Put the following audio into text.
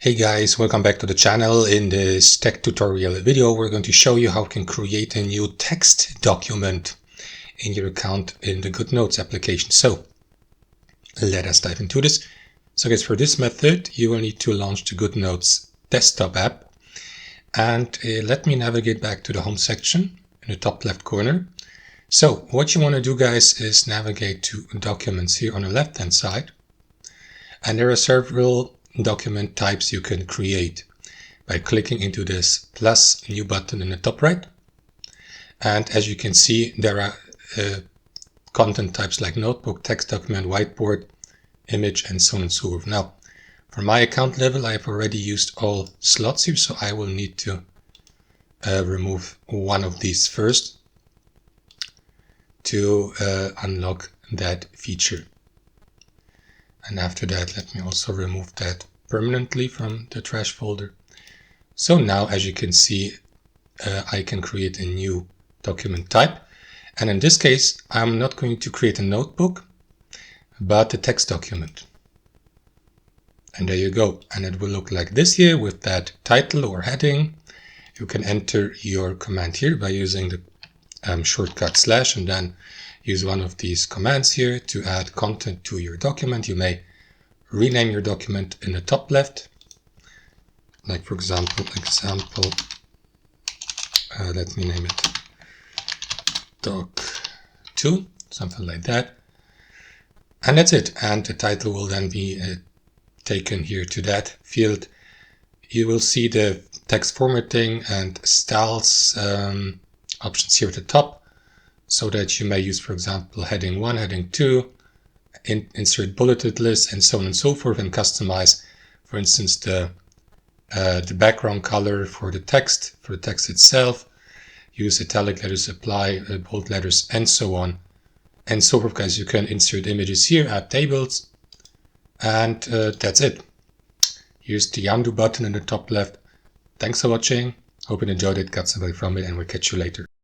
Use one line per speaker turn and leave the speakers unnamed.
Hey guys, welcome back to the channel. In this tech tutorial video, we're going to show you how you can create a new text document in your account in the Goodnotes application. So let us dive into this. So guys, for this method, you will need to launch the Goodnotes desktop app. And let me navigate back to the home section in the top left corner. So what you want to do, guys, is navigate to documents here on the left hand side. And there are several document types you can create by clicking into this plus new button in the top right. And as you can see, there are content types like notebook, text document, whiteboard, image, and so on and so forth. Now, for my account level, I have already used all slots here, so I will need to remove one of these first to unlock that feature. And after that, let me also remove that permanently from the trash folder. So now, as you can see, I can create a new document type. And in this case, I'm not going to create a notebook, but a text document. And there you go. And it will look like this here with that title or heading. You can enter your command here by using the shortcut / and then use one of these commands here to add content to your document. You may rename your document in the top left, like for example, let me name it doc2, something like that. And that's it. And the title will then be taken here to that field. You will see the text formatting and styles options here at the top, so that you may use, for example, heading 1, heading 2, insert bulleted lists, and so on and so forth, and customize, for instance, the background color for the text itself, use italic letters, apply bold letters, and so on and so forth. Guys, you can insert images here, add tables, and that's it. Here's the undo button in the top left. Thanks for watching. Hope you enjoyed it, got some value from it, and we'll catch you later.